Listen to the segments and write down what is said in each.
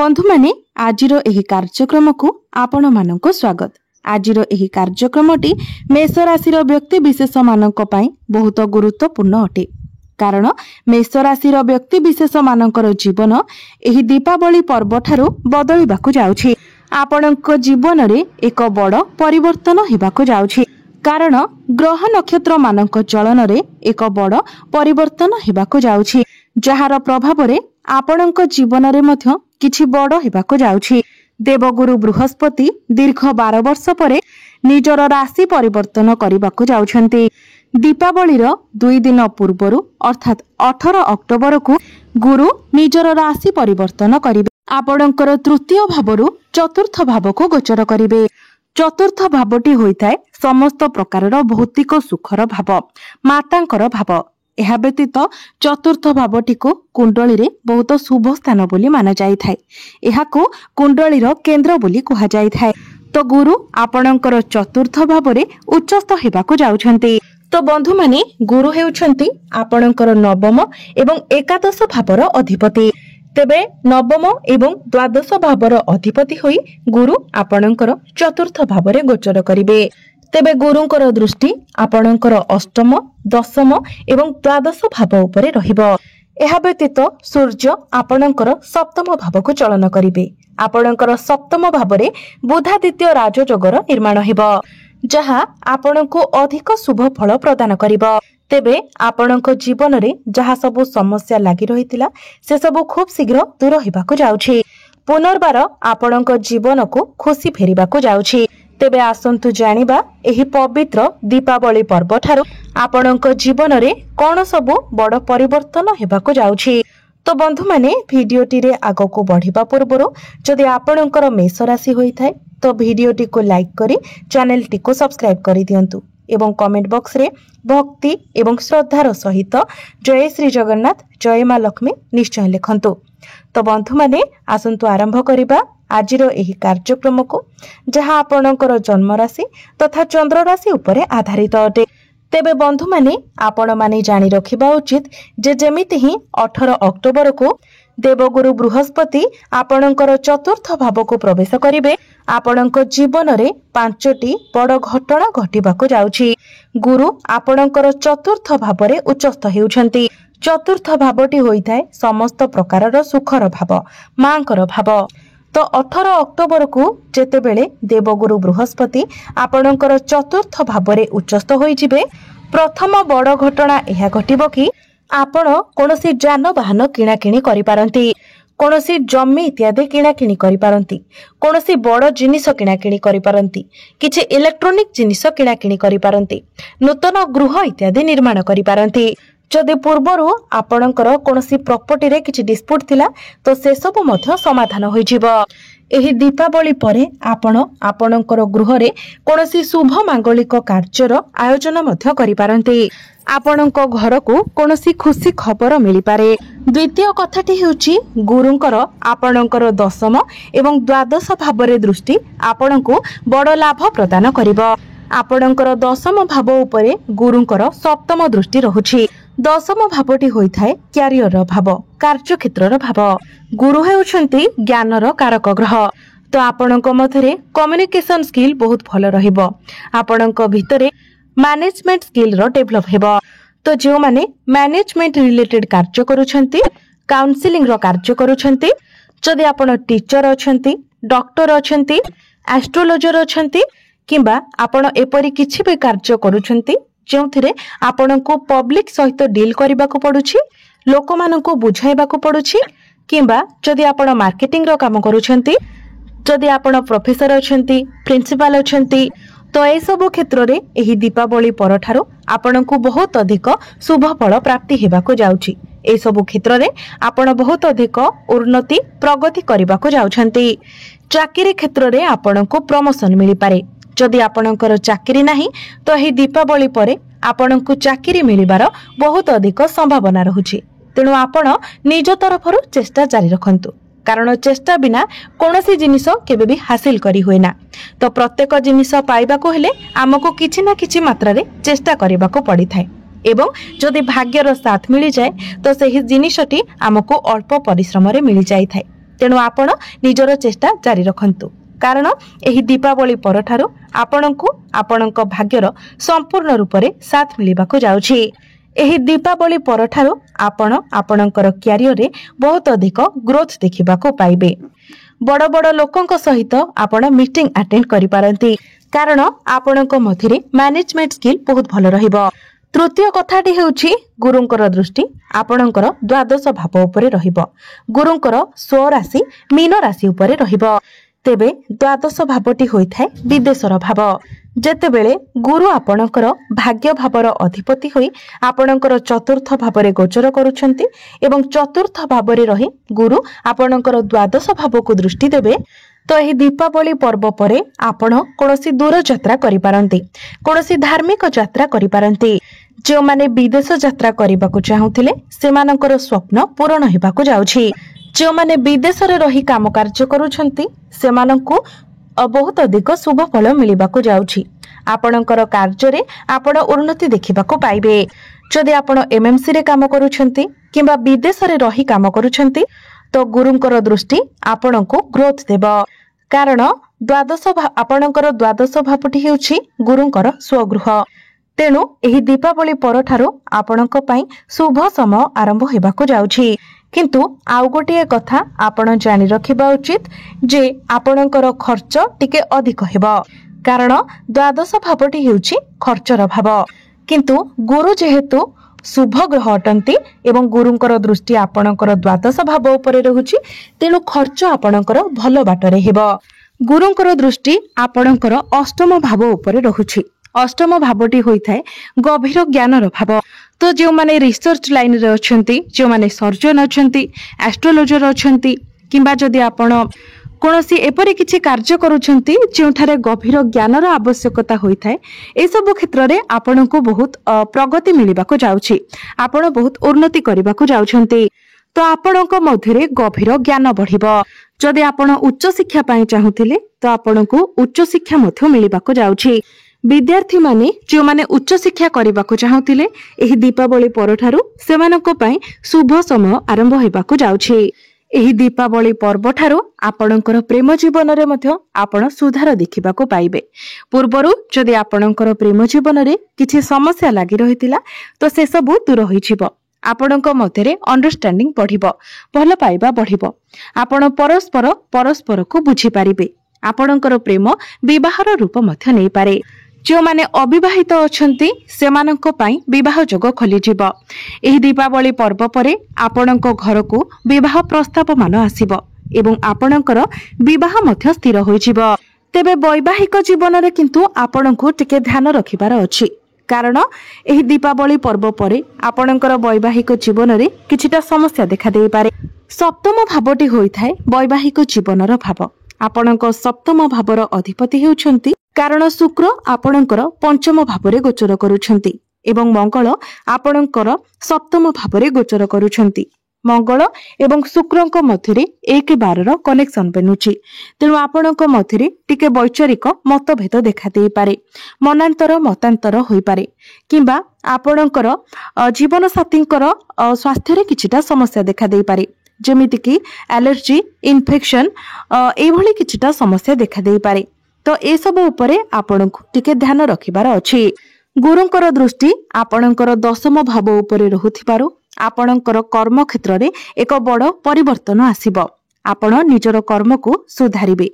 बंधु माने आजिरो एही कार्यक्रम को आपण मानक स्वागत। आजिरो एही कार्यक्रमटी मेष राशि व्यक्ति विशेष मानक पई बहुत गुरुत्वपूर्ण अटे। कारण मेष राशि व्यक्ति विशेष मानकर जीवन एही दीपावली पर्व ठारू बदलिबाकू जाउछि। आपणक जीवन रे एक बड़ परिवर्तन हेबाकू जाउछि। कारण ग्रह नक्षत्र मानक चलन रे एक बड़ परिवर्तन हेबाकू जाउछि, जहार प्रभाव रे आपणक जीवन रे मध्य किछि बड़ हेबाकू जाउछि। देवगुरु बृहस्पति दीर्घ 12 वर्ष परे निजर राशि परिवर्तन करबाकू जाउछन्ति। दीपावलीर 2 दिन पूर्वरु अर्थात 18 अक्टोबर को गुरु निजर राशि परिवर्तन करिवे। आपणकर तृतीय भावरु चतुर्थ भाव को गोचर करिवे। चतुर्थ भावटी होइथाय समस्त प्रकारर भौतिक सुखर भाव, मातांकर भाव। यह व्यतीत चतुर्थ भावटी को कुंडली रे बहुत शुभ स्थान बोली माना जाय थाय। एहाको कुंडलीर केंद्र बोली कहा जाय थाय। तो गुरु आपणकर चतुर्थ भाव रे उच्चस्थ हेबाकू जाउछन्ति। तो बंधु माने गुरु हेउछन्ति आपणकर नवम एवं एकादश भावर अधिपति। तेबे नवम एवं द्वादश भावर अधिपति होई गुरु आपणकर चतुर्थ भावरे गोचर करिवे। तेबे गुरुंकर दृष्टि आपणकर अष्टम, दशम एवं द्वादश भाव उपरे रहिबो। एहा व्यतीत सूर्य आपणकर सप्तम भाव को चलन करिवे। आपणकर सप्तम भावरे बुधादित्य राजयोगर निर्माण हेबो, जहा आपणको अधिक शुभ फल प्रदान करिबो। तेबे आपणको जीवन रे जहा सब समस्या लागि रहितिला से सब खूब शीघ्र दूर हेबाकू जाउछि। पुनर्बार आपणको जीवन को खुशी फेरिबाकू जाउछि। तेबे आसंतु जानिबा एही पवित्र दीपावली पर्व ठारू आपणको जीवन रे कोन सब बड़ परिवर्तन हेबाकू जाउछि। तो बंधु माने भिडियोटी रे आगो को बढ़िबा पूर्वरो जदि आपणकर मेष राशि होई थाय तो भिडियोटी को लाइक करी चैनल टी को सब्सक्राइब करि दियंतु एवं कमेंट बॉक्स रे भक्ति एवं श्रद्धार सहित जय श्री जगन्नाथ, जय मां लक्ष्मी निश्चय लिखंतु। तो बंधु माने आसंतु आरंभ करिबा आजिरो एही कार्यक्रम को, जहा आपणकर जन्म राशि तथा चंद्र राशि उपरे आधारित अटे। तेबे बंधु माने आपण माने जानि रखिबा उचित जे जेमिति ही 18 अक्टोबर को देवगुरु बृहस्पति आपणकर चतुर्थ भाव को प्रवेश करिवे। आपणकर जीवन रे 5टी बड़ घटना घटिबाकू जाउछि। गुरु आपणकर चतुर्थ भाव रे उच्चस्थ हेउछन्ति। चतुर्थ भावटी होइथाय समस्त प्रकारर सुखर भाव, मांकर भाव। तो 18 अक्टोबर को जेतेबेले देवगुरु बृहस्पति आपणकर चतुर्थ भाव रे उच्चस्थ होई जिवे, प्रथम बड़ घटना एहा घटिबो कि आपण कोनोसी जानवाहन किणाकिणी करि पारंती, कोनोसी जमी इत्यादि किणाकिणी करि पारंती, कोनोसी बड़ जिनिस किणाकिणी करि पारंती, किछि इलेक्ट्रोनिक जिनिस किणाकिणी करि पारंती, नूतन गृह इत्यादि निर्माण करि पारंती। जदि पूर्वरु आपणकर कोनोसी प्रॉपर्टी रे किछि डिस्प्यूट थिला तो से सब मध्य समाधान होई जिवो। एही दीपावली परे आपण आपणकर गृह रे कोनोसी शुभ मांगलिक कार्यर आयोजन मध्य करि पारंती। आपणको घर को कोनोसी खुशी खबर मिली पारे। द्वितीय कथाटी हेउची गुरुंकर आपणकर दशम एवं द्वादश भावरे दृष्टि आपणको बड़ लाभ प्रदान करिवो। आपणकर दशम भाव उपरे गुरुंकर सप्तम दृष्टि रहुछि। दशम भावटी होइथाय क्यारियर भाव, कार्य क्षेत्रर भाव। गुरु हेउछन्ति ज्ञानर कारक ग्रह। तो आपणक मधरे कम्युनिकेशन स्किल बहुत भल रहिबो। आपणक भितरे मैनेजमेंट स्किल रो डेवलप हेबो। तो जो माने मैनेजमेंट रिलेटेड कार्य करूछन्ति, काउंसलिंग रो कार्य करूछन्ति, जदि आपण टीचर अछन्ति, डॉक्टर अछन्ति, एस्ट्रोलॉजर अछन्ति किंबा आपण एपरि किछि भी कार्य करूछन्ति जोंथिरे आपणको पब्लिक सहित डील करबाकू पडुछि, लोक माननको बुझाइबाकू पडुछि, किंबा जदि आपण मार्केटिंग रो काम करूछन्ति, जदि आपण प्रोफेसर अछन्ति, प्रिंसिपल अछन्ति, तो ए सब क्षेत्र रे एही दीपावली परठारो आपणको बहुत अधिक शुभ फल प्राप्ति हेबाकू जाउछि। ए सब क्षेत्र रे आपण बहुत अधिक उन्नति प्रगति करबाकू जाउछन्ति। चाकरी क्षेत्र रे आपणको प्रमोशन मिली पारे। जदि आपणकर चाकरी नाही तो एही दीपावली परे आपणको चाकरी मिलिबार बहुत अधिक संभावना रहुछि। तेणु आपण निज तरफरु चेष्टा जारी रखंतु, कारण चेष्टा बिना कोनोसी जिनिस केबे भी हासिल करी होय ना। तो प्रत्येक जिनिस पाइबाकू हेले आमको किछि ना किछि मात्रा रे चेष्टा करबाकू पड़ी थाए। एवं जदि भाग्यर साथ मिली जाए तो सही जिनिसटी आमको अल्प परिश्रम रे मिली जाई थाए। तेणु आपण निजर चेष्टा जारी रखंतु कारण एही दीपावली परठारु आपणको आपणक भाग्यर संपूर्ण रूप से साथ मिलबाको जाउछि। एही दीपावली परठारु आपण आपणकर क्यारियर रे बहुत अधिक ग्रोथ देखिबाको पाइबे। बड़ बड़ लोकंक सहित आपण मीटिंग अटेंड करि पारंती कारण आपणक मध्यरे मैनेजमेंट स्किल बहुत भल रहिबो। तृतीय कथाटी हेउछि गुरुंकर दृष्टि आपणकर द्वादश भाव उपरे रहिबो। गुरुंकर स्वराशि मीन राशि उपरे रहिबो। तेबे द्वादश भावटी होइथाय विदेशर भाव। जेतेबेले गुरु आपणकर भाग्य भावर अधिपति होई आपणकर चतुर्थ भावरे गोचर करूछंती एवं चतुर्थ भावरे रही गुरु आपणकर द्वादश भाव को दृष्टि देबे तो एही दीपावली पर्व परे आपण कोनोसी दूर यात्रा करि पारंती, कोनोसी धार्मिक यात्रा करि पारंती। जो माने विदेश यात्रा करबाकू चाहुथिले सेमानकर स्वप्न पूर्ण हेबाकू जाउछि। जो माने विदेश रे रही काम कार्य करूछंती सेमानंकु बहुत अधिक शुभ फल मिलिबाकू जाउछि। आपणकर कार्य रे आपण उन्नति देखिबाकू पाइबे। जदि आपण एमएमसी रे काम करूछंती किंबा विदेश रे रही काम करूछंती तो गुरुंकर दृष्टि आपणको ग्रोथ देबो कारण आपणकर द्वादश भावटी हेउछि गुरुंकर स्वगृह। तेणु एही दीपावली परठारु आपणक पई शुभ समय आरंभ हेबाकू जाउछि। किंतु आउ गोटे कथा आपण जानि रखिबा उचित जे आपणकर खर्च टिके अधिक हेबो कारण द्वादश भावटी हेउछि खर्चर भाव। किंतु गुरु जेहेतु शुभ ग्रह अटंती एवं गुरुंकर दृष्टि आपणकर द्वादश भाव उपरे रहुछि तेणु खर्च आपणकर भल बाटरे हेबो। गुरुंकर दृष्टि आपणकर अष्टम भाव उपरे रहुछि। अष्टम भावटी होइथाय गभीर ज्ञानर भाव। तो जो माने रिसर्च लाइन रे अछंती, जो माने सर्जन अछंती, एस्ट्रोलॉजर अछंती किंबा जदि आपण कोनोसी एपरि किछि कार्य करूछंती जेउठारे गभीर ज्ञानर आवश्यकता होइथाय ए सब क्षेत्र रे आपनको बहुत प्रगति मिलिबाको जाउछि। आपण बहुत उन्नति करिबाको जाउछंती तो आपणक मध्यरे गभीर ज्ञान बढ़िबो। जदि आपण उच्च शिक्षा पाई चाहुथिले तो आपनको उच्च शिक्षा मध्य मिलिबाको जाउछि। विद्यार्थी माने जो माने उच्च शिक्षा करबाको चाहुथिले एही दीपावली परठारु सेमानको पई शुभ समय आरंभ हेबाको जाउछि। एही दीपावली पर्व ठारू आपणकर प्रेम जीवन रे मध्य आपण सुधार देखिबाको पाइबे। पूर्वरु जदि आपणकर प्रेम जीवन रे किछि समस्या लागि रहितिला तो से सब दूर होइछिबो। आपणक मध्यरे अंडरस्टैंडिंग बढ़िबो, भल पाइबा बढ़िबो। आपण परस्पर को बुझी पारिबे। आपणकर प्रेम विवाहर रूप मध्य नै पारे। जो माने अविवाहित अछंती सेमानंक पई विवाह जोग खोली जिवो। एही दीपावली पर्व परे आपणक घर को विवाह प्रस्ताव मान आसीबो एवं आपणकर विवाह मध्य स्थिर होई जिवो। तेबे वैवाहिक जीवन रे किंतु आपणको टिके ध्यान रखिबार अछि कारण एही दीपावली पर्व परे आपणकर वैवाहिक जीवन रे किछिटा समस्या देखा देई पारे। सप्तम भावटी होइथाय वैवाहिक जीवनर भाव। आपणक सप्तम भावर अधिपति हेउछंती कारण शुक्र आपणकर पंचम भावरे गोचर करूछंती एवं मंगल आपणकर सप्तम भावरे गोचर करूछंती। मंगल एवं शुक्रंक मध्यरे 1-12 कनेक्शन बनुची। तेणु आपणक मध्यरे टिके वैचारिक मतभेद देखा देई पारे, मनांतर मतांतर होई पारे किंबा आपणकर जीवन साथींकर स्वास्थ्य रे किछिटा समस्या देखा देई पारे जेमिति कि एलर्जी, इन्फेक्शन एभली किछिटा समस्या देखा देई पारे। तो ए सब उपरे आपणको टिके ध्यान रखिबार अछि। गुरुंकर दृष्टि आपणकर दशम भाव उपरे रहुथिबारु आपणकर कर्म क्षेत्र रे एक बड़ परिवर्तन आसीबो। आपण निजर कर्म को सुधारिबे।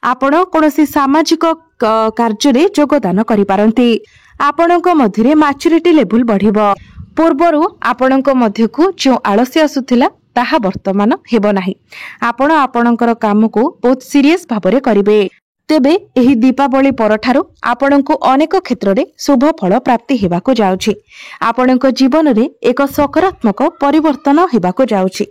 आपण कोनोसी सामाजिक कार्य रे योगदान करि पारंती। आपणक मध्यरे मैच्योरिटी लेवल बढ़िबो। पूर्वरु आपणक मध्यकु जो आलस्य आसुथिला ताहा वर्तमान हेबो नाही। आपण आपणकर काम को बहुत सीरियस भाबरे करिवे। तेबे एही दीपावली परठारु आपणको अनेक क्षेत्र रे शुभ फल प्राप्ति हेबाको जाउछि। आपणको जीवन रे एक सकारात्मक परिवर्तन हेबाको जाउछि।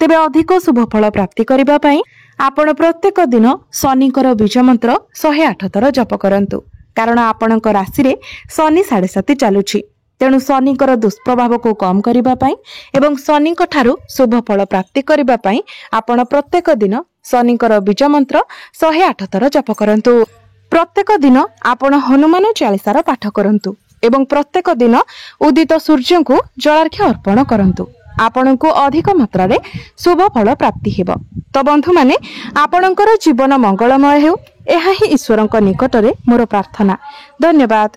तेबे अधिक शुभ फल प्राप्ति करिबा पई आपण प्रत्येक दिन शनिकर बीज मंत्र 108 थर जप करंतु कारण आपणको राशि रे शनि 7.5 चालुछि। तेणु शनिकर दुष्प्रभाव को कम करिबा पई एवं शनिक ठारू शुभ फल प्राप्ति करिबा पई आपण प्रत्येक दिन शनिकर बीज मंत्र 108 थर जप करंतु। प्रत्येक दिन आपण हनुमान चालीसार पाठ करंतु एवं प्रत्येक दिन उदित सूर्य को जलार्घ्य अर्पण करंतु। ଆପଣଙ୍କୁ ଅଧିକ ମାତ୍ରାରେ शुभ फल प्राप्ति हेब। तो बंधु माने आपणकर जीवन मंगलमय हेउ, ଏହା ହିଁ ଈଶ୍ୱରଙ୍କ ନିକଟରେ ମୋର ପ୍ରାର୍ଥନା। ଧନ୍ୟବାଦ।